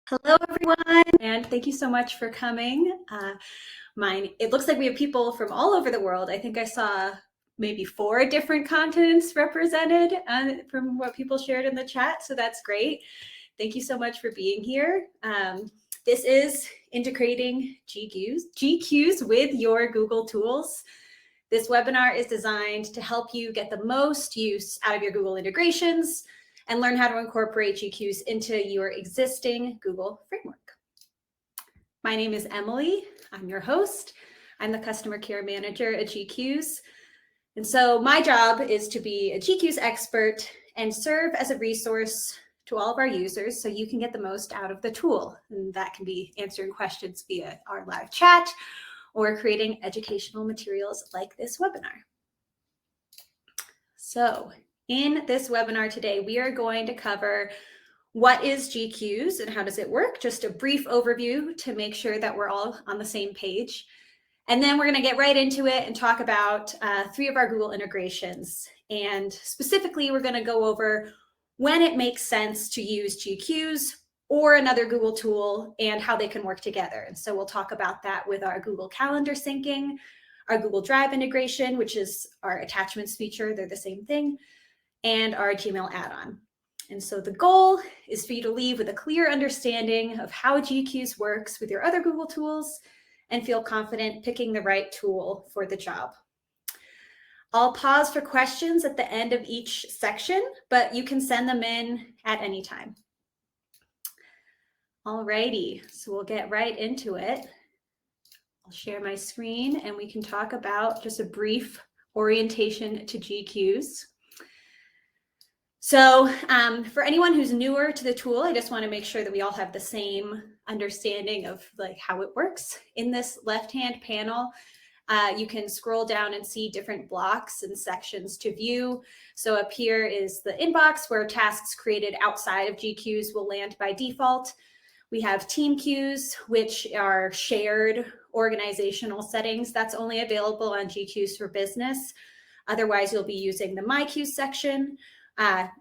Hello, everyone, and thank you so much for coming. It looks like we have people from all over the world. I think I saw maybe 4 different continents represented from what people shared in the chat, so that's great. Thank you so much for being here. This is integrating GQueues with your Google tools. This webinar is designed to help you get the most use out of your Google integrations and learn how to incorporate GQueues into your existing Google framework. My name is Emily. I'm your host. I'm the customer care manager at GQueues. And so my job is to be a GQueues expert and serve as a resource to all of our users so you can get the most out of the tool. And that can be answering questions via our live chat or creating educational materials like this webinar. So in this webinar today, we are going to cover what is GQueues and how does it work? Just a brief overview to make sure that we're all on the same page. And then we're going to get right into it and talk about 3 of our Google integrations. And specifically, we're going to go over when it makes sense to use GQueues or another Google tool and how they can work together. And so we'll talk about that with our Google Calendar syncing, our Google Drive integration, which is our attachments feature, they're the same thing, and our Gmail add-on. And so the goal is for you to leave with a clear understanding of how GQueues works with your other Google tools and feel confident picking the right tool for the job. I'll pause for questions at the end of each section, but you can send them in at any time. Alrighty, so we'll get right into it. I'll share my screen and we can talk about just a brief orientation to GQueues. So for anyone who's newer to the tool, I just want to make sure that we all have the same understanding of how it works. In this left-hand panel, you can scroll down and see different blocks and sections to view. So up here is the inbox where tasks created outside of GQueues will land by default. We have team queues, which are shared organizational settings. That's only available on GQueues for Business. Otherwise, you'll be using the My Queues section.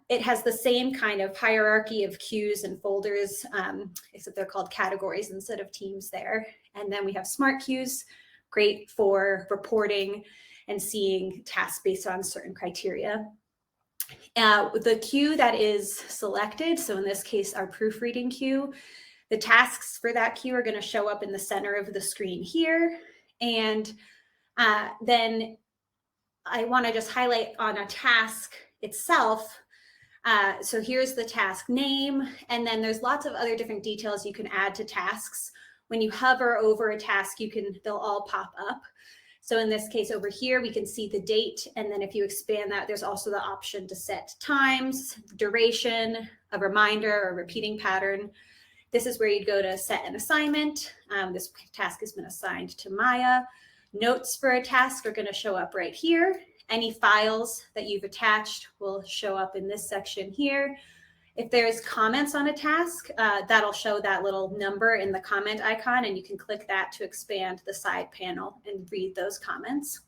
It has the same kind of hierarchy of queues and folders, except they're called categories instead of teams there. And then we have smart queues, great for reporting and seeing tasks based on certain criteria. The queue that is selected, so in this case, our proofreading queue, the tasks for that queue are going to show up in the center of the screen here. And then I want to just highlight on a task itself. So here's the task name, and then there's lots of other different details you can add to tasks. When you hover over a task, they'll all pop up. So in this case over here, we can see the date, and then if you expand that, there's also the option to set times, duration, a reminder, or repeating pattern. This is where you'd go to set an assignment. This task has been assigned to Maya. Notes for a task are going to show up right here. Any files that you've attached will show up in this section here. If there's comments on a task, that'll show that little number in the comment icon, and you can click that to expand the side panel and read those comments.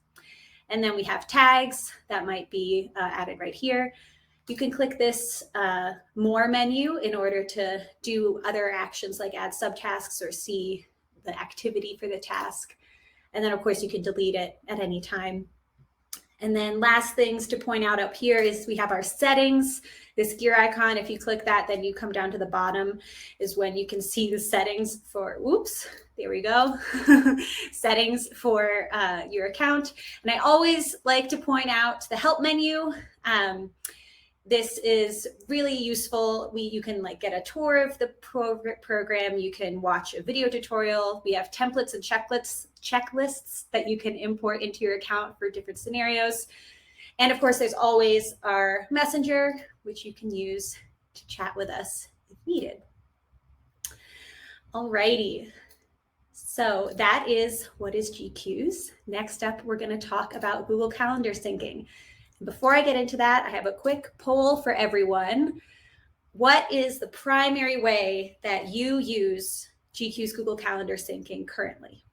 And then we have tags that might be added right here. You can click this More menu in order to do other actions like add subtasks or see the activity for the task. And then, of course, you can delete it at any time. And then last things to point out up here is we have our settings. This gear icon, if you click that, then you come down to the bottom is when you can see the settings for, oops, there we go, settings for your account. And I always like to point out the help menu. This is really useful. You can get a tour of the program. You can watch a video tutorial. We have templates and checklists that you can import into your account for different scenarios. And of course, there's always our messenger, which you can use to chat with us if needed. Alrighty. So that is what is GQueues. Next up, we're going to talk about Google Calendar syncing. Before I get into that, I have a quick poll for everyone. What is the primary way that you use GQueues Google Calendar syncing currently?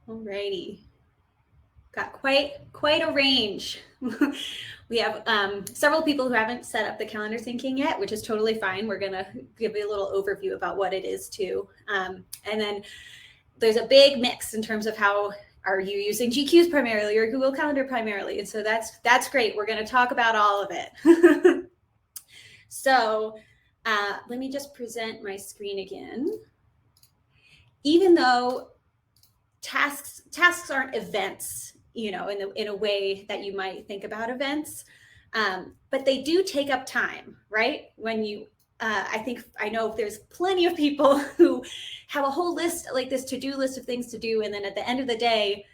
Alrighty. Got quite a range. We have several people who haven't set up the calendar syncing yet, which is totally fine. We're gonna give you a little overview about what it is too. And then there's a big mix in terms of how are you using GQueues primarily or Google Calendar primarily. And so that's great. We're gonna talk about all of it. So let me just present my screen again. Even though tasks aren't events, you know, in a way that you might think about events, but they do take up time, right? When you, I know there's plenty of people who have a whole list, like this to-do list of things to do, and then at the end of the day,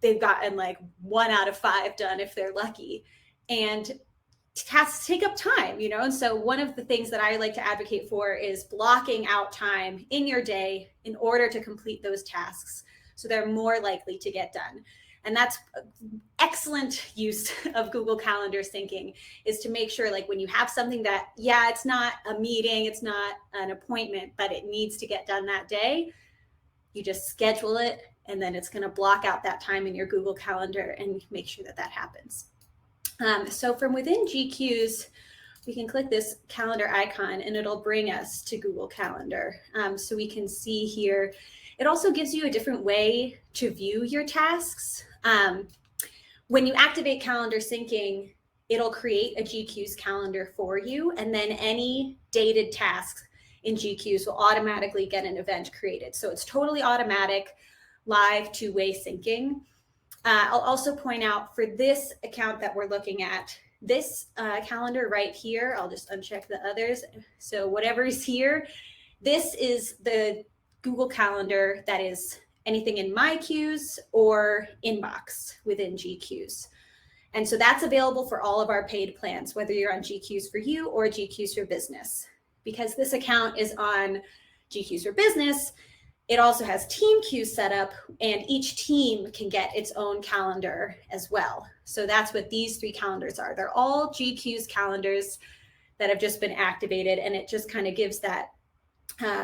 they've gotten like 1 out of 5 done if they're lucky. And tasks take up time, you know? And so one of the things that I like to advocate for is blocking out time in your day in order to complete those tasks, so they're more likely to get done. And that's excellent use of Google Calendar syncing, is to make sure, like, when you have something that, yeah, it's not a meeting, it's not an appointment, but it needs to get done that day, you just schedule it, and then it's going to block out that time in your Google Calendar and make sure that that happens. So from within GQueues, we can click this calendar icon and it'll bring us to Google Calendar. So we can see here, it also gives you a different way to view your tasks. When you activate calendar syncing, it'll create a GQueues calendar for you, and then any dated tasks in GQueues will automatically get an event created. So it's totally automatic, live two-way syncing. I'll also point out for this account that we're looking at, this calendar right here, I'll just uncheck the others. So whatever is here, this is the Google Calendar that is anything in My Queues or Inbox within GQueues. And so that's available for all of our paid plans, whether you're on GQueues for You or GQueues for Business. Because this account is on GQueues for Business, it also has team queues set up, and each team can get its own calendar as well. So that's what these 3 calendars are. They're all GQueues calendars that have just been activated, and it just kind of gives that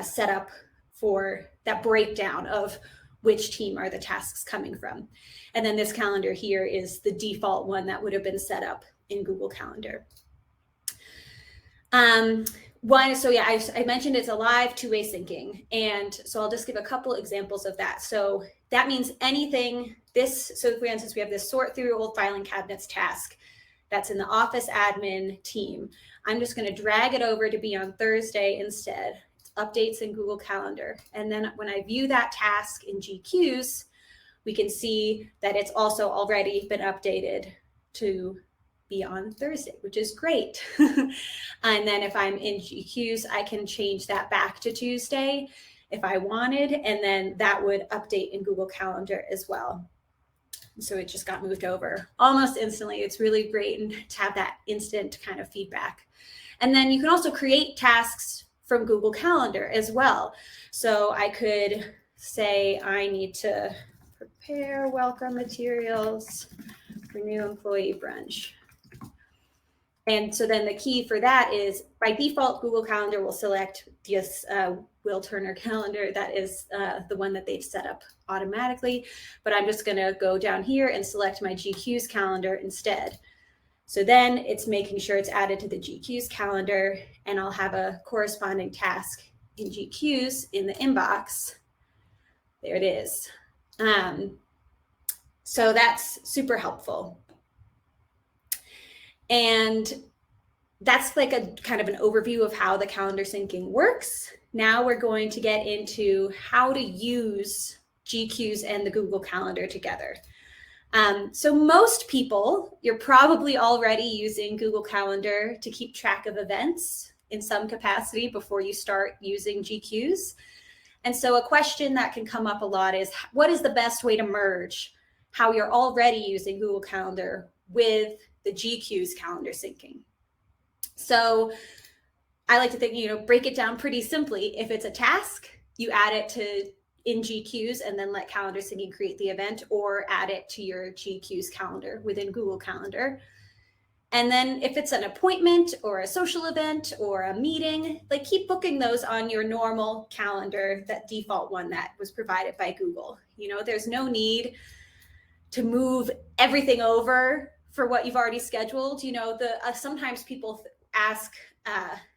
setup for that breakdown of which team are the tasks coming from. And then this calendar here is the default one that would have been set up in Google Calendar. So yeah, I mentioned it's a live two-way syncing. And so I'll just give a couple examples of that. So that means anything so for instance, we have this sort through old filing cabinets task that's in the office admin team. I'm just going to drag it over to be on Thursday instead. Updates in Google Calendar. And then when I view that task in GQueues, we can see that it's also already been updated to be on Thursday, which is great. And then if I'm in GQueues, I can change that back to Tuesday if I wanted, and then that would update in Google Calendar as well. So it just got moved over almost instantly. It's really great to have that instant kind of feedback. And then you can also create tasks from Google Calendar as well. So I could say I need to prepare welcome materials for new employee brunch. And so then the key for that is, by default, Google Calendar will select this Will Turner calendar. That is the one that they've set up automatically. But I'm just going to go down here and select my GQueues calendar instead. So then it's making sure it's added to the GQueues calendar, and I'll have a corresponding task in GQueues in the inbox. There it is. So that's super helpful. And that's like a kind of an overview of how the calendar syncing works. Now we're going to get into how to use GQueues and the Google Calendar together. So most people, you're probably already using Google Calendar to keep track of events in some capacity before you start using GQueues. And so a question that can come up a lot is, what is the best way to merge how you're already using Google Calendar with the GQueues calendar syncing? So I like to think, break it down pretty simply. If it's a task, you add it in GQueues and then let calendar syncing create the event, or add it to your GQueues calendar within Google Calendar. And then if it's an appointment or a social event or a meeting, like keep booking those on your normal calendar, that default one that was provided by Google. You know, there's no need to move everything over for what you've already scheduled. You know, sometimes people ask,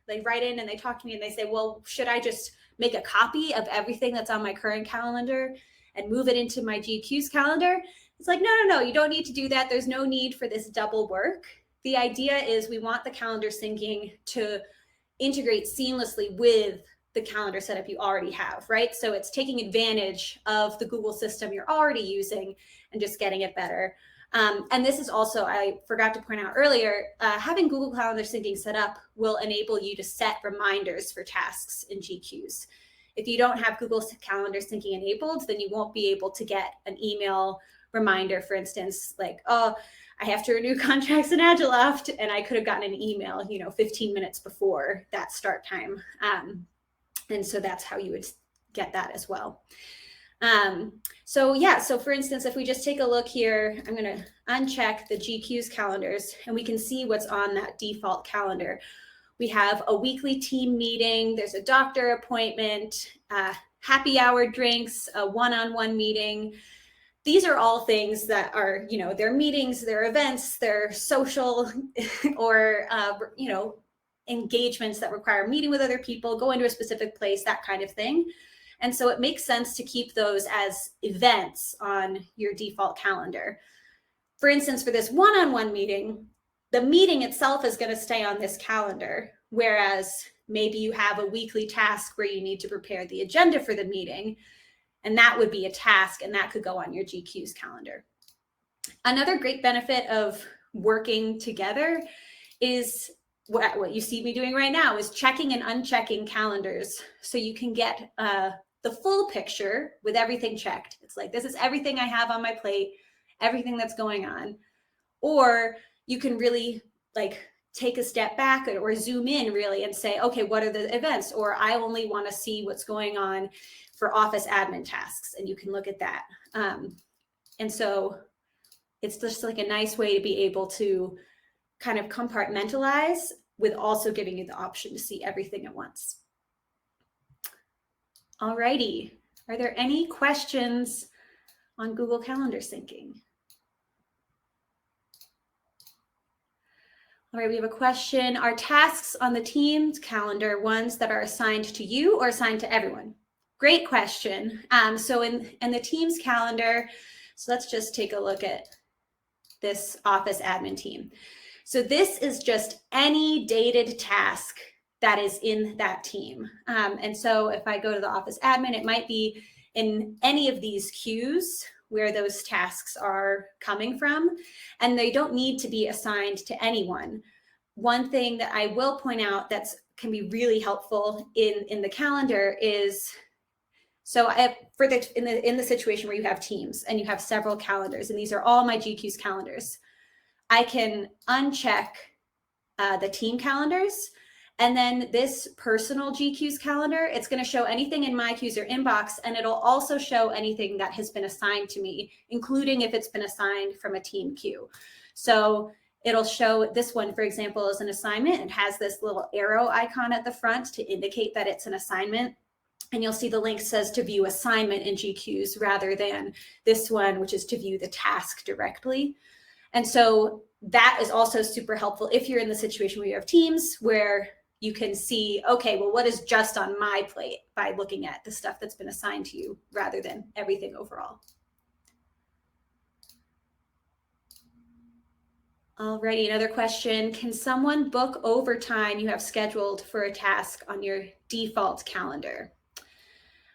they write in and they talk to me and they say, well, should I just make a copy of everything that's on my current calendar and move it into my GQueues calendar? It's like, no, you don't need to do that. There's no need for this double work. The idea is we want the calendar syncing to integrate seamlessly with the calendar setup you already have, right? So it's taking advantage of the Google system you're already using and just getting it better. And this is also, I forgot to point out earlier, having Google Calendar syncing set up will enable you to set reminders for tasks in GQueues. If you don't have Google Calendar syncing enabled, then you won't be able to get an email reminder, for instance, like, oh, I have to renew contracts in Agiloft, and I could have gotten an email, 15 minutes before that start time. And so that's how you would get that as well. So for instance, if we just take a look here, I'm going to uncheck the GQueues calendars and we can see what's on that default calendar. We have a weekly team meeting, there's a doctor appointment, happy hour drinks, a one-on-one meeting. These are all things that are, they're meetings, they're events, they're social or, engagements that require meeting with other people, going to a specific place, that kind of thing. And so it makes sense to keep those as events on your default calendar. For instance, for this one-on-one meeting, the meeting itself is going to stay on this calendar, whereas maybe you have a weekly task where you need to prepare the agenda for the meeting, and that would be a task, and that could go on your GQueues calendar. Another great benefit of working together is what you see me doing right now is checking and unchecking calendars, so you can get the full picture with everything checked. It's like, this is everything I have on my plate, everything that's going on. Or you can really like take a step back or zoom in really and say, okay, what are the events? Or I only want to see what's going on for office admin tasks, and you can look at that. And so it's just like a nice way to be able to kind of compartmentalize with also giving you the option to see everything at once. Alrighty, are there any questions on Google Calendar syncing? All right, we have a question. Are tasks on the Teams calendar ones that are assigned to you or assigned to everyone? Great question. So in the Teams calendar, so let's just take a look at this Office admin team. So this is just any dated task that is in that team. And so if I go to the Office admin, it might be in any of these queues where those tasks are coming from, and they don't need to be assigned to anyone. One thing that I will point out that can be really helpful in the calendar is, so in the situation where you have teams and you have several calendars, and these are all my GQueues calendars, I can uncheck the team calendars, and then this personal GQueues calendar, it's going to show anything in my queues or inbox, and it'll also show anything that has been assigned to me, including if it's been assigned from a team queue. So it'll show this one, for example, as an assignment. It has this little arrow icon at the front to indicate that it's an assignment. And you'll see the link says to view assignment in GQueues rather than this one, which is to view the task directly. And so that is also super helpful if you're in the situation where you have teams where you can see, okay, well, what is just on my plate by looking at the stuff that's been assigned to you rather than everything overall. Alrighty, another question. Can someone book overtime you have scheduled for a task on your default calendar?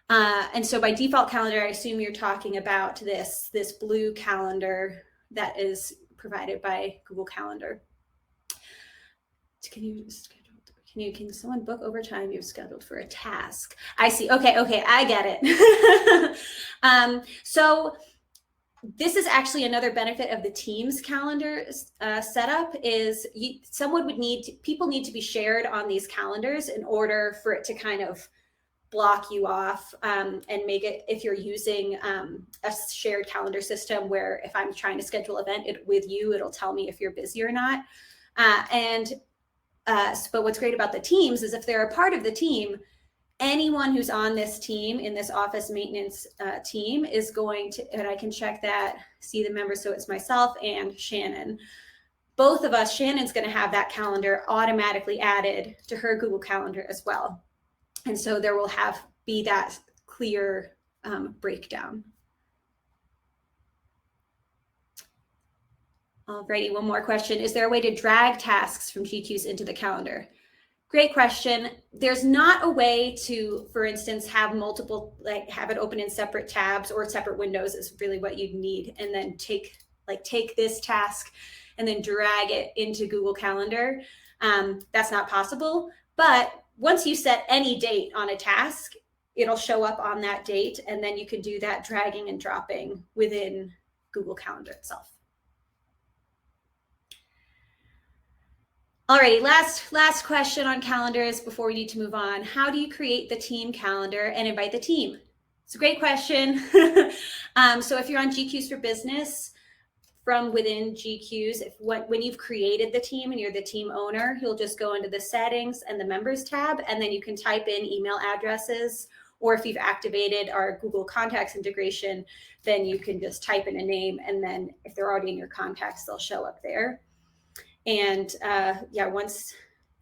And so by default calendar, I assume you're talking about this blue calendar that is provided by Google Calendar. Can someone book overtime you've scheduled for a task? I see. Okay, I get it. So this is actually another benefit of the Teams calendar setup is people need to be shared on these calendars in order for it to kind of block you off and make it, if you're using a shared calendar system where if I'm trying to schedule an event with you, it'll tell me if you're busy or not. But what's great about the teams is if they're a part of the team, anyone who's on this team, in this office maintenance team, is going to, and I can check that, see the members, so it's myself and Shannon. Both of us, Shannon's going to have that calendar automatically added to her Google Calendar as well. And so there will be that clear breakdown. Alrighty, one more question. Is there a way to drag tasks from GQueues into the calendar? Great question. There's not a way to, for instance, have multiple, like have it open in separate tabs or separate windows is really what you'd need. And then take this task and then drag it into Google Calendar. That's not possible. But once you set any date on a task, it'll show up on that date. And then you can do that dragging and dropping within Google Calendar itself. Alrighty, last question on calendars before we need to move on. How do you create the team calendar and invite the team? It's a great question. So if you're on GQueues for Business, from within GQueues, when you've created the team and you're the team owner, you'll just go into the settings and the members tab, and then you can type in email addresses, or if you've activated our Google Contacts integration, then you can just type in a name, and then if they're already in your contacts, they'll show up there. And yeah, once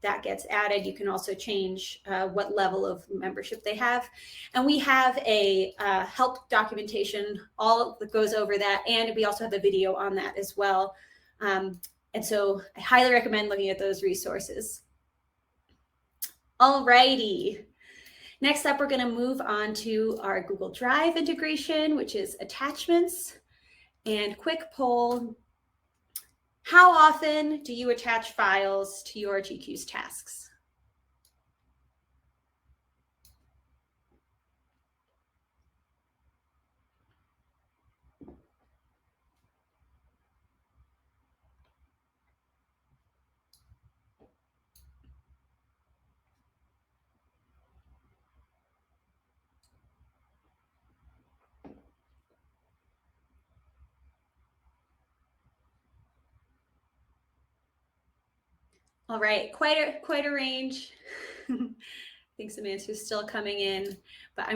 that gets added, you can also change what level of membership they have. And we have a help documentation, all that goes over that. And we also have a video on that as well. And so I highly recommend looking at those resources. All righty. Next up, we're going to move on to our Google Drive integration, which is attachments. And quick poll. How often do you attach files to your GQueues tasks? All right, quite a range. I think some answers still coming in, but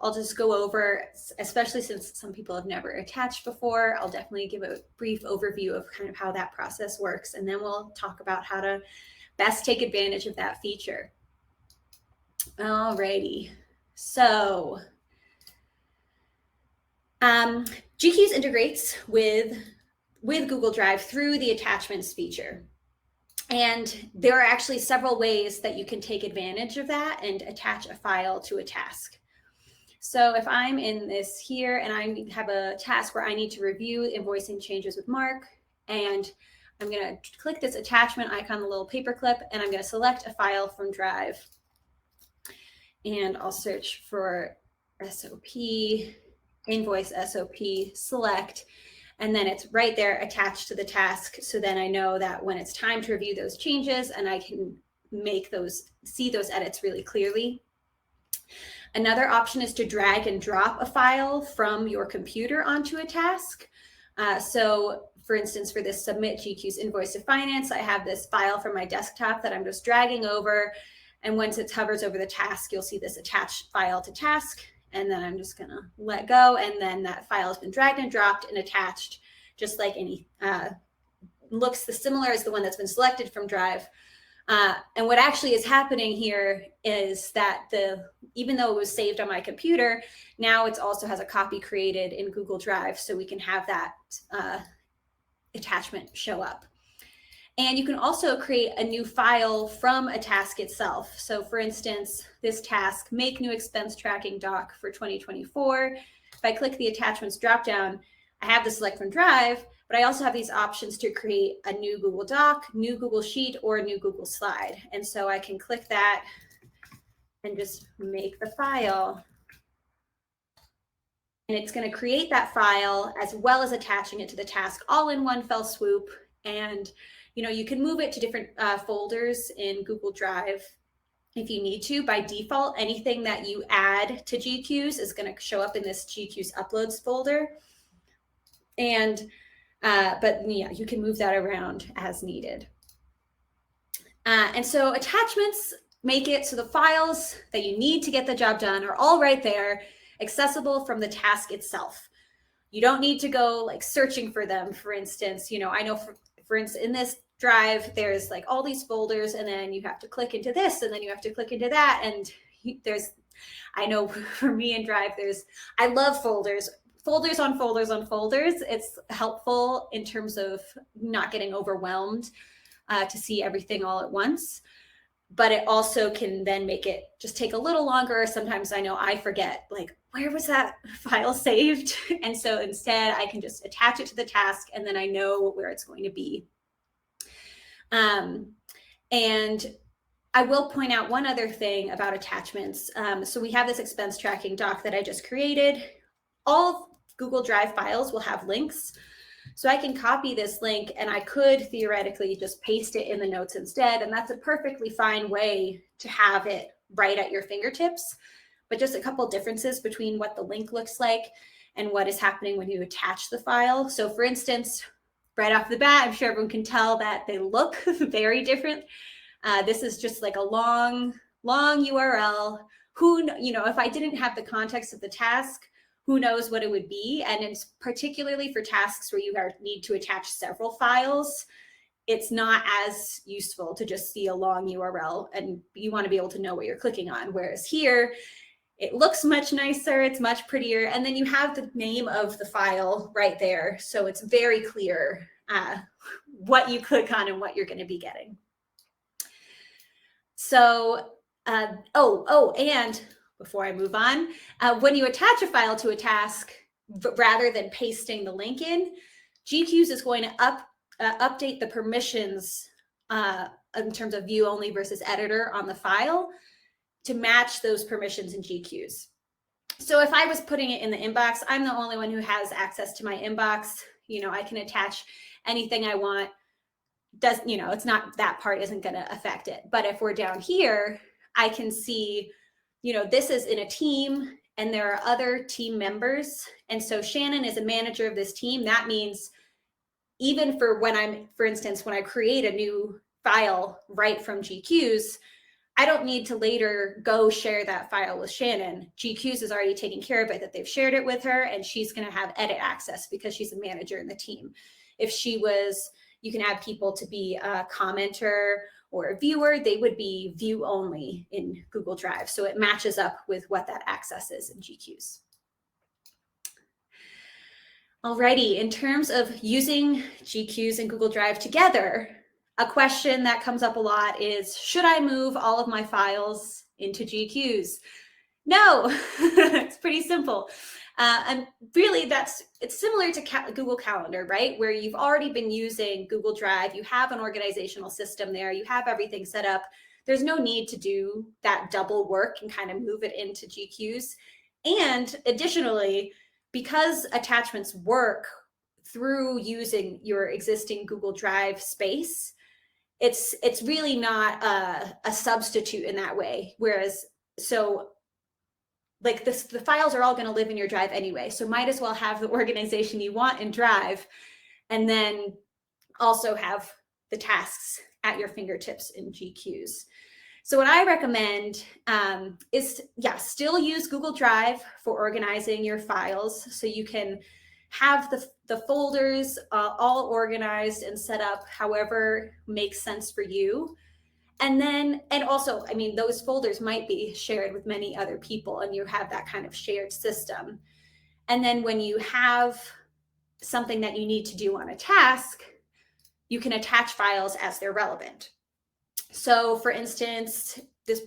I'll just go over, especially since some people have never attached before, I'll definitely give a brief overview of kind of how that process works, and then we'll talk about how to best take advantage of that feature. All righty, so GQueues integrates with Google Drive through the attachments feature. And there are actually several ways that you can take advantage of that and attach a file to a task. So if I'm in this here and I have a task where I need to review invoicing changes with Mark, and I'm going to click this attachment icon, the little paperclip, and I'm going to select a file from Drive. And I'll search for SOP, invoice SOP, select, and then it's right there attached to the task. So then I know that when it's time to review those changes, and I can see those edits really clearly. Another option is to drag and drop a file from your computer onto a task. So for instance, for this submit GQueues invoice to finance, I have this file from my desktop that I'm just dragging over. And once it hovers over the task, you'll see this attached file to task. And then I'm just gonna let go. And then that file has been dragged and dropped and attached, just like any, looks similar as the one that's been selected from Drive. And what actually is happening here is that even though it was saved on my computer, now it also has a copy created in Google Drive, so we can have that attachment show up. And you can also create a new file from a task itself. So for instance, this task, make new expense tracking doc for 2024. If I click the attachments dropdown, I have the select from Drive, but I also have these options to create a new Google Doc, new Google Sheet, or a new Google Slide. And so I can click that and just make the file. And it's going to create that file as well as attaching it to the task all in one fell swoop. And you can move it to different folders in Google Drive if you need to. By default, anything that you add to GQueues is going to show up in this GQueues uploads folder. And but yeah, you can move that around as needed. And so attachments make it so the files that you need to get the job done are all right there, accessible from the task itself. You don't need to go like searching for them. For instance, I know for instance, in this drive, there's like all these folders, and then you have to click into this, and then you have to click into that. And I know for me in Drive, I love folders on folders on folders. It's helpful in terms of not getting overwhelmed to see everything all at once. But it also can then make it just take a little longer. Sometimes I know I forget, like, where was that file saved? And so instead I can just attach it to the task, and then I know where it's going to be. And I will point out one other thing about attachments. So we have this expense tracking doc that I just created. All Google Drive files will have links. So I can copy this link, and I could theoretically just paste it in the notes instead. And that's a perfectly fine way to have it right at your fingertips. But just a couple differences between what the link looks like and what is happening when you attach the file. So for instance, right off the bat, I'm sure everyone can tell that they look very different. This is just like a long URL. If I didn't have the context of the task, who knows what it would be? And it's particularly for tasks where you need to attach several files, it's not as useful to just see a long URL, and you want to be able to know what you're clicking on. Whereas here, it looks much nicer, it's much prettier, and then you have the name of the file right there. So it's very clear what you click on and what you're going to be getting. So, and before I move on, when you attach a file to a task, rather than pasting the link in, GQueues is going to update the permissions in terms of view only versus editor on the file to match those permissions in GQueues. So if I was putting it in the inbox, I'm the only one who has access to my inbox. I can attach anything I want. It's not, that part isn't going to affect it. But if we're down here, I can see, this is in a team and there are other team members. And so Shannon is a manager of this team. That means even for instance, when I create a new file right from GQueues, I don't need to later go share that file with Shannon. GQueues is already taking care of it, that they've shared it with her, and she's going to have edit access because she's a manager in the team. If you can add people to be a commenter or a viewer, they would be view only in Google Drive. So it matches up with what that access is in GQueues. Alrighty, in terms of using GQueues and Google Drive together, a question that comes up a lot is, should I move all of my files into GQueues? No, it's pretty simple. And really it's similar to Google Calendar, right? Where you've already been using Google Drive, you have an organizational system there, you have everything set up. There's no need to do that double work and kind of move it into GQueues. And additionally, because attachments work through using your existing Google Drive space, it's really not a substitute in that way. Whereas, like the files are all going to live in your Drive anyway. So might as well have the organization you want in Drive, and then also have the tasks at your fingertips in GQueues. So what I recommend is, still use Google Drive for organizing your files. So you can have the folders all organized and set up however makes sense for you. And also, those folders might be shared with many other people, and you have that kind of shared system. And then when you have something that you need to do on a task, you can attach files as they're relevant. So for instance, this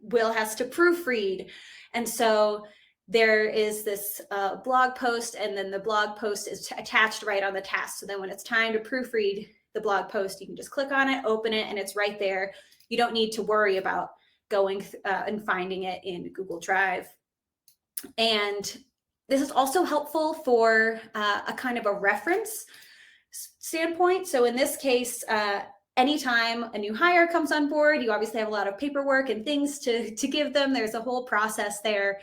Will has to proofread. And so there is this blog post, and then the blog post is attached right on the task. So then when it's time to proofread the blog post, you can just click on it, open it, and it's right there. You don't need to worry about going and finding it in Google Drive. And this is also helpful for a kind of a reference standpoint. So in this case, anytime a new hire comes on board, you obviously have a lot of paperwork and things to give them. There's a whole process there.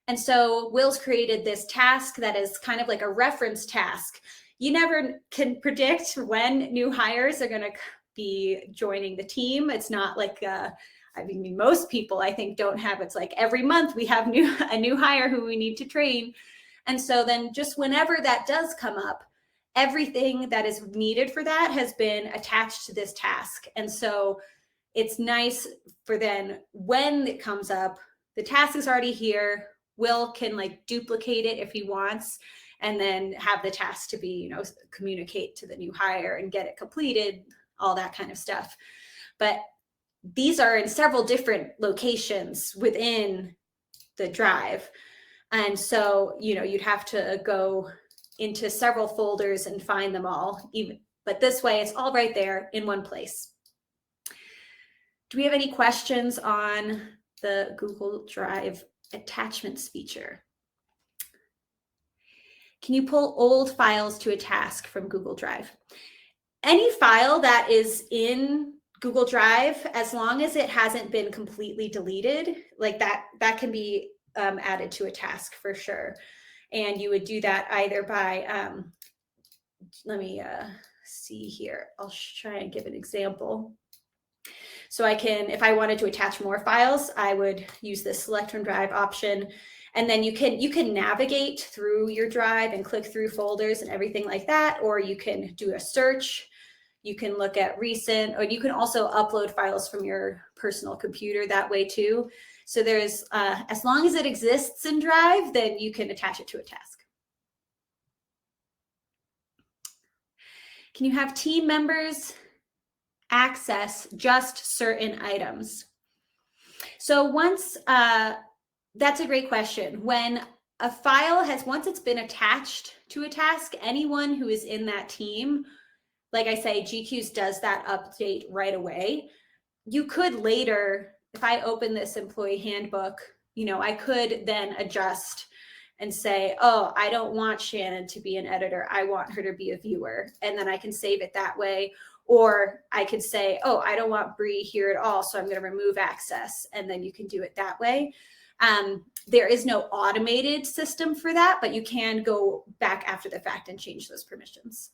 And so Will's created this task that is kind of like a reference task. You never can predict when new hires are going to be joining the team. It's not like, I mean, most people I think don't have, it's like every month we have a new hire who we need to train. And so then just whenever that does come up, everything that is needed for that has been attached to this task. And so it's nice for then when it comes up, the task is already here. Will can like duplicate it if he wants, and then have the task to be, you know, communicate to the new hire and get it completed, all that kind of stuff. But these are in several different locations within the drive. And so, you know, you'd have to go into several folders and find them all, but this way it's all right there in one place. Do we have any questions on the Google Drive attachments feature? Can you pull old files to a task from Google Drive? Any file that is in Google Drive, as long as it hasn't been completely deleted, like that can be added to a task for sure. And you would do that either by, let me see here. I'll try and give an example. So I can, if I wanted to attach more files, I would use the select from drive option. And then you can navigate through your drive and click through folders and everything like that, or you can do a search. You can look at recent, or you can also upload files from your personal computer that way too. So there's, as long as it exists in Drive, then you can attach it to a task. Can you have team members access just certain items? So once, that's a great question. When a file has, once it's been attached to a task, anyone who is in that team, like I say, GQueues does that update right away. You could later, if I open this employee handbook, you know, I could then adjust and say, oh, I don't want Shannon to be an editor. I want her to be a viewer. And then I can save it that way. Or I could say, oh, I don't want Bree here at all, so I'm going to remove access. And then you can do it that way. There is no automated system for that, but you can go back after the fact and change those permissions.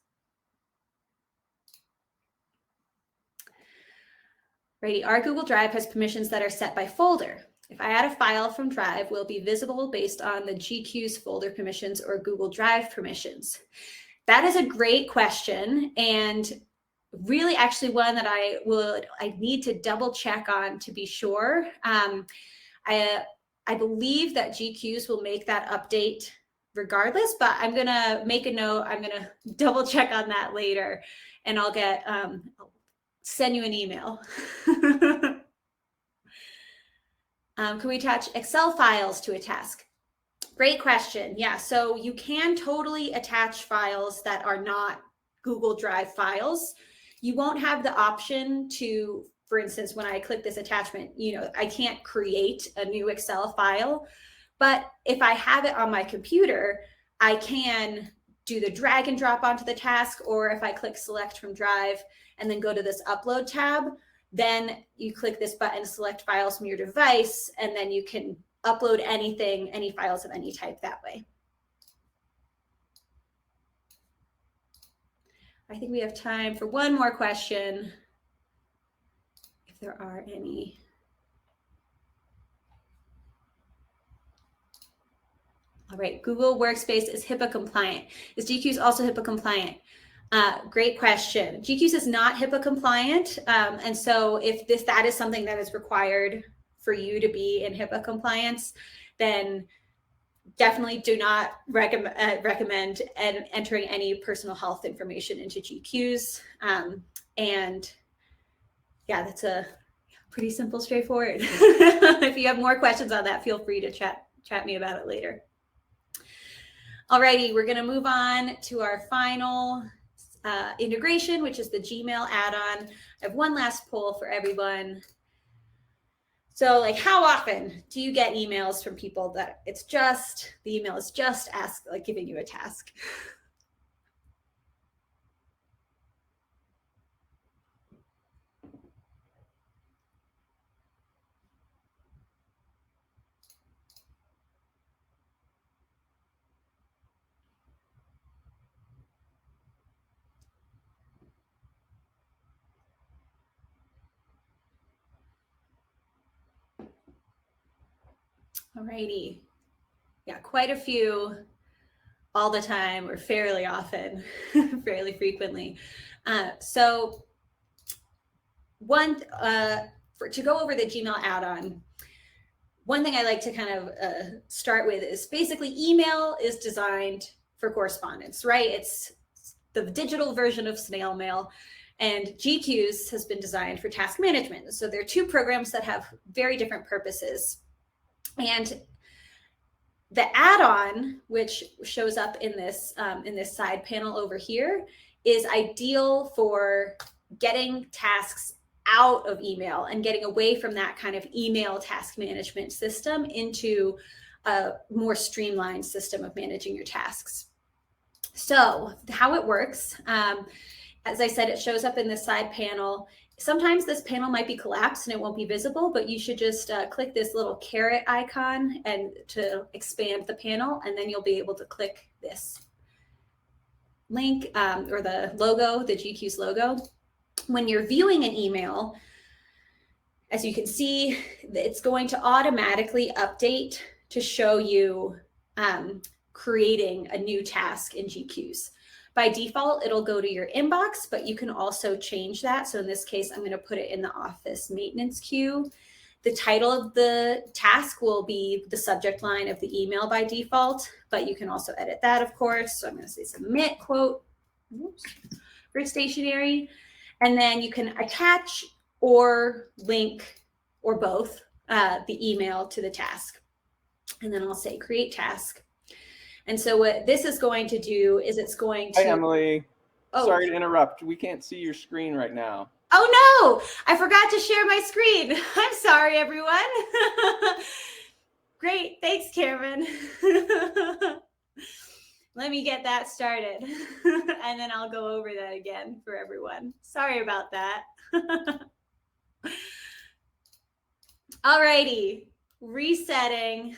Righty, our Google Drive has permissions that are set by folder. If I add a file from Drive, will be visible based on the GQueues folder permissions or Google Drive permissions. That is a great question, and really actually one that I need to double check on to be sure. I believe that GQueues will make that update regardless, but I'm gonna make a note. I'm gonna double check on that later, and I'll get I'll send you an email. Can we attach Excel files to a task? Great question. Yeah, so you can totally attach files that are not Google Drive files. You won't have the option to, for instance, when I click this attachment, you know, I can't create a new Excel file, but if I have it on my computer, I can do the drag and drop onto the task, or if I click select from Drive and then go to this upload tab, then you click this button, select files from your device, and then you can upload anything, any files of any type that way. I think we have time for one more question, if there are any. All right, Google Workspace is HIPAA compliant. Is GQueues also HIPAA compliant? Great question. GQueues is not HIPAA compliant, and so if that is something that is required for you to be in HIPAA compliance, then definitely do not recommend entering any personal health information into GQueues. And yeah, that's a pretty simple, straightforward. If you have more questions on that, feel free to chat me about it later. Alrighty, we're going to move on to our final integration, which is the Gmail add-on. I have one last poll for everyone. So, like, how often do you get emails from people that the email is just giving you a task? Alrighty. Yeah, quite a few all the time or fairly often, fairly frequently. So to go over the Gmail add-on, one thing I like to kind of start with is basically email is designed for correspondence, right? It's the digital version of snail mail. And GQueues has been designed for task management. So they're two programs that have very different purposes. And the add-on, which shows up in this side panel over here, is ideal for getting tasks out of email and getting away from that kind of email task management system into a more streamlined system of managing your tasks. So how it works, as I said, it shows up in the side panel. Sometimes this panel might be collapsed and it won't be visible, but you should just click this little caret icon and to expand the panel, and then you'll be able to click this link or the logo, the GQueues logo. When you're viewing an email, as you can see, it's going to automatically update to show you creating a new task in GQueues. By default, it'll go to your inbox, but you can also change that. So in this case, I'm going to put it in the office maintenance queue. The title of the task will be the subject line of the email by default, but you can also edit that, of course. So I'm going to say submit quote for stationery. And then you can attach or link or both the email to the task. And then I'll say create task. And so what this is going to do is it's going to... Hi, Emily. Oh. Sorry to interrupt. We can't see your screen right now. Oh, no. I forgot to share my screen. I'm sorry, everyone. Great. Thanks, Cameron. Let me get that started. And then I'll go over that again for everyone. Sorry about that. All righty. Resetting.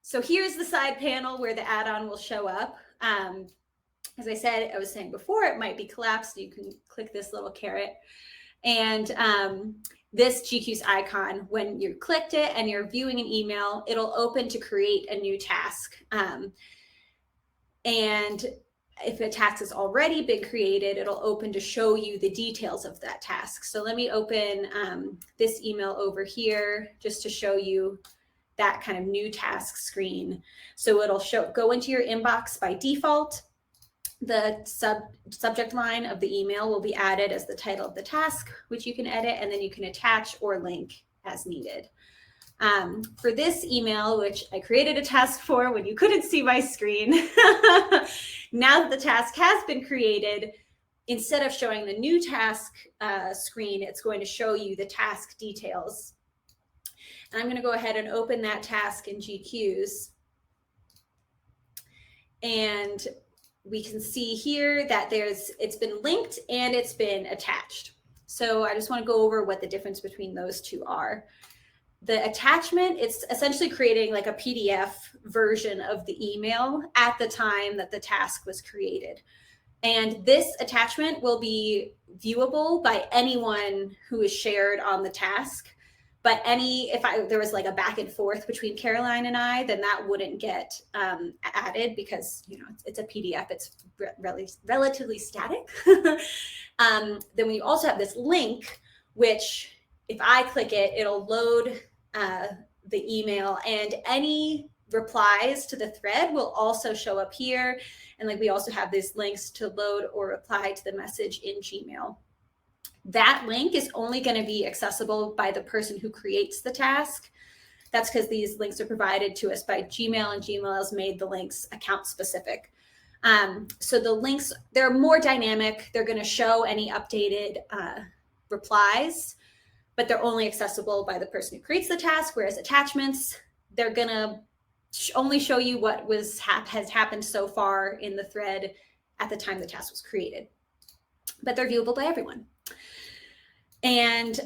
So here's the side panel where the add-on will show up. As I said, I was saying before, it might be collapsed. You can click this little caret. And this GQueues icon, when you clicked it and you're viewing an email, it'll open to create a new task. And if a task has already been created, it'll open to show you the details of that task. So let me open this email over here just to show you that kind of new task screen. So it'll go into your inbox by default. The subject line of the email will be added as the title of the task, which you can edit, and then you can attach or link as needed. For this email, which I created a task for when you couldn't see my screen, now that the task has been created, instead of showing the new task screen, it's going to show you the task details. And I'm going to go ahead and open that task in GQueues. And we can see here that it's been linked and it's been attached. So I just want to go over what the difference between those two are. The attachment, it's essentially creating like a PDF version of the email at the time that the task was created. And this attachment will be viewable by anyone who is shared on the task. But if there was like a back and forth between Caroline and I, then that wouldn't get added because, you know, it's a PDF. It's relatively static. Then we also have this link, which if I click it, it'll load the email, and any replies to the thread will also show up here. And like we also have these links to load or reply to the message in Gmail. That link is only going to be accessible by the person who creates the task. That's because these links are provided to us by Gmail, and Gmail has made the links account specific. So the links, they're more dynamic. They're going to show any updated replies, but they're only accessible by the person who creates the task, whereas attachments, they're going to only show you what has happened so far in the thread at the time the task was created. But they're viewable by everyone. And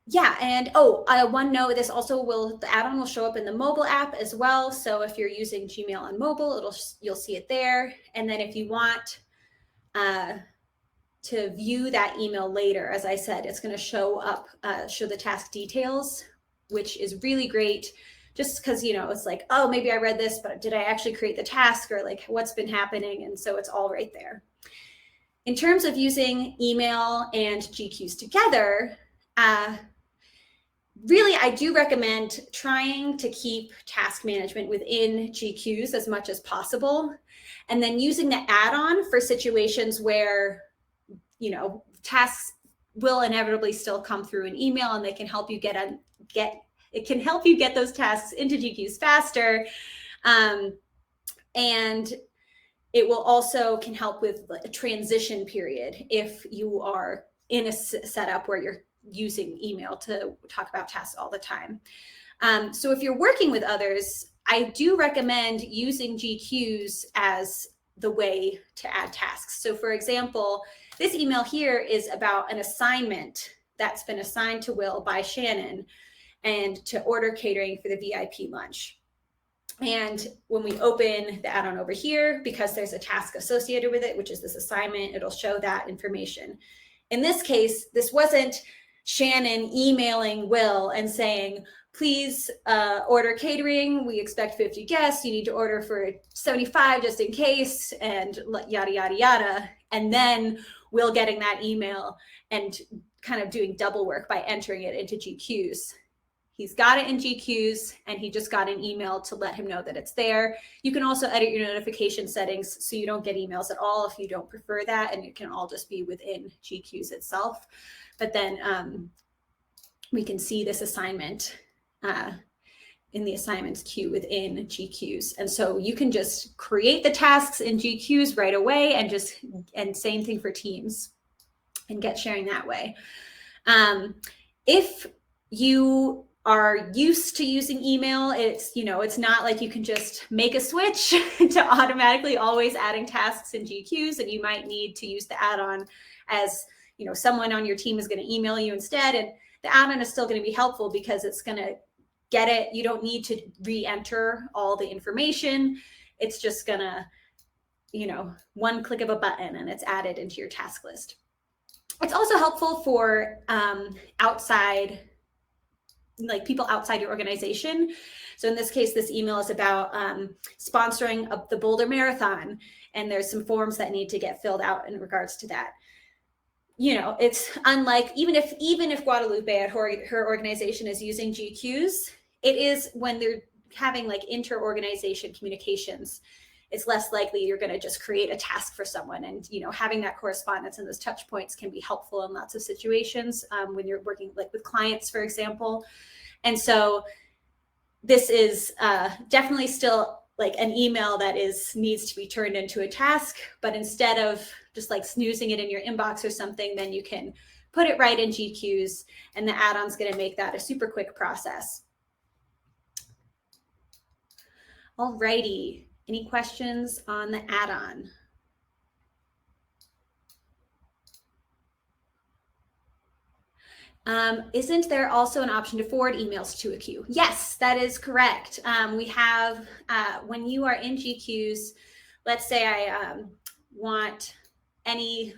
yeah, and one note, the add-on will show up in the mobile app as well. So if you're using Gmail on mobile, you'll see it there. And then if you want to view that email later. As I said, it's going to show up, show the task details, which is really great. Just because, you know, it's like, oh, maybe I read this, but did I actually create the task, or like what's been happening? And so it's all right there. In terms of using email and GQueues together, really, I do recommend trying to keep task management within GQueues as much as possible, and then using the add-on for situations where, you know, tasks will inevitably still come through an email, and they can help you it can help you get those tasks into GQueues faster. And it will also can help with a transition period if you are in a setup where you're using email to talk about tasks all the time. So if you're working with others, I do recommend using GQueues as the way to add tasks. So for example, this email here is about an assignment that's been assigned to Will by Shannon, and to order catering for the VIP lunch. And when we open the add-on over here, because there's a task associated with it, which is this assignment, it'll show that information. In this case, this wasn't Shannon emailing Will and saying, please order catering. We expect 50 guests. You need to order for 75 just in case, and yada, yada, yada. And then Will getting that email and kind of doing double work by entering it into GQueues. He's got it in GQueues, and he just got an email to let him know that it's there. You can also edit your notification settings so you don't get emails at all if you don't prefer that, and it can all just be within GQueues itself. But then we can see this assignment in the assignments queue within GQueues. And so you can just create the tasks in GQueues right away, and same thing for Teams, and get sharing that way. If you are used to using email, it's not like you can just make a switch to automatically always adding tasks in GQueues, and you might need to use the add-on as, you know, someone on your team is going to email you instead, and the add-on is still going to be helpful because it's going to get it. You don't need to re-enter all the information. It's just going to, you know, one click of a button and it's added into your task list. It's also helpful for people outside your organization. So in this case, this email is about sponsoring of the Boulder Marathon, and there's some forms that need to get filled out in regards to that. You know, it's unlike, even if Guadalupe at her organization is using GQueues, it is when they're having like inter-organization communications, it's less likely you're going to just create a task for someone. And, you know, having that correspondence and those touch points can be helpful in lots of situations when you're working like with clients, for example. And so this is definitely still like an email that needs to be turned into a task, but instead of just like snoozing it in your inbox or something, then you can put it right in GQueues, and the add-on's going to make that a super quick process. Alrighty. Any questions on the add-on? Isn't there also an option to forward emails to a queue? Yes, that is correct. We have, when you are in GQueues, let's say I want any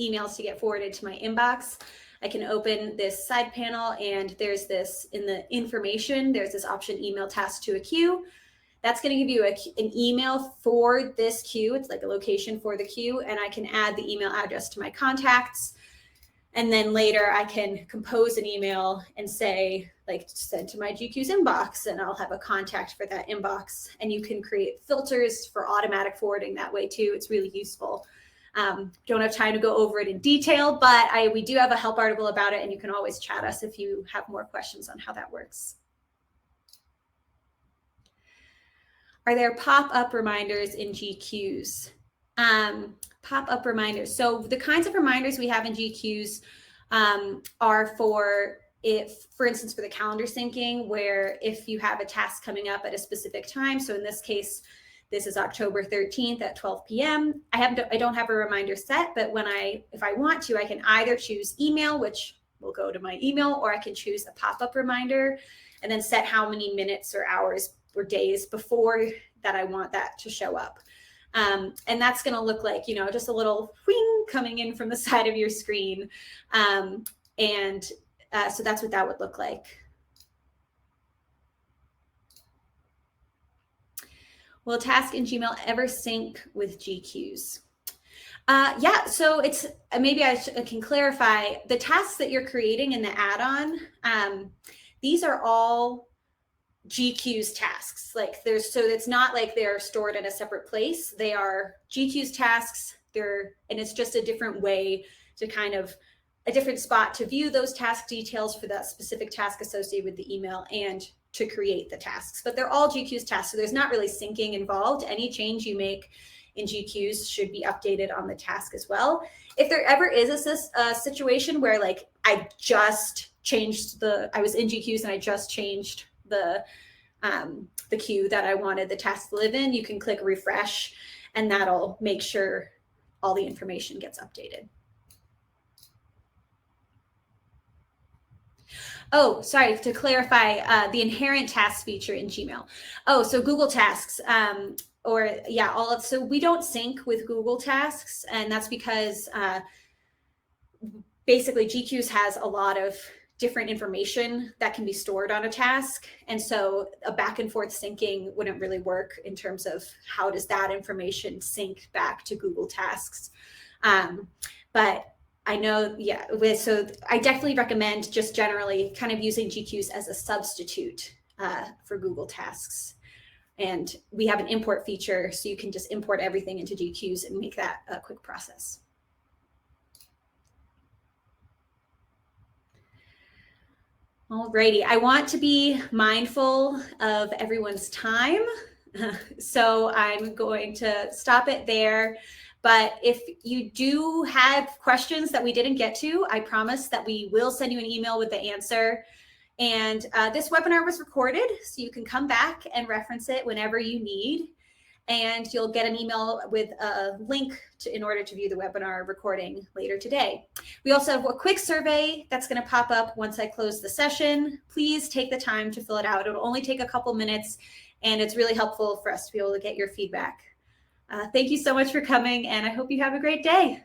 emails to get forwarded to my inbox, I can open this side panel, and there's this in the information, there's this option, email task to a queue. That's going to give you an email for this queue. It's like a location for the queue, and I can add the email address to my contacts. And then later I can compose an email and say, like, send to my GQueues inbox, and I'll have a contact for that inbox. And you can create filters for automatic forwarding that way too. It's really useful. Don't have time to go over it in detail, but we do have a help article about it, and you can always chat us if you have more questions on how that works. Are there pop-up reminders in GQueues? Pop-up reminders. So the kinds of reminders we have in GQueues are for instance, for the calendar syncing, where if you have a task coming up at a specific time. So in this case, this is October 13th at 12 p.m. I don't have a reminder set, but if I want to, I can either choose email, which will go to my email, or I can choose a pop-up reminder and then set how many minutes or hours or days before that I want that to show up. And that's going to look like, just a little wing coming in from the side of your screen. So that's what that would look like. Will a task in Gmail ever sync with GQueues? Yeah, so it's maybe I can clarify the tasks that you're creating in the add-on. These are all GQueues tasks. So it's not like they're stored in a separate place. They are GQueues tasks. And it's just a different way to a different spot to view those task details for that specific task associated with the email and to create the tasks. But they're all GQueues tasks, so there's not really syncing involved. Any change you make in GQueues should be updated on the task as well. If there ever is a situation where I was in GQueues and I just changed the queue that I wanted the task to live in, you can click refresh and that'll make sure all the information gets updated. Oh, sorry, to clarify, the inherent tasks feature in Gmail. Oh, so Google Tasks, so we don't sync with Google Tasks, and that's because basically GQueues has a lot of different information that can be stored on a task, and so a back and forth syncing wouldn't really work in terms of how does that information sync back to Google Tasks. But I know, so I definitely recommend just generally kind of using GQueues as a substitute for Google Tasks. And we have an import feature, so you can just import everything into GQueues and make that a quick process. Alrighty, I want to be mindful of everyone's time, so I'm going to stop it there. But if you do have questions that we didn't get to, I promise that we will send you an email with the answer. And this webinar was recorded, so you can come back and reference it whenever you need. And you'll get an email with a link in order to view the webinar recording later today. We also have a quick survey that's going to pop up once I close the session. Please take the time to fill it out. It'll only take a couple minutes, and it's really helpful for us to be able to get your feedback. Thank you so much for coming, and I hope you have a great day.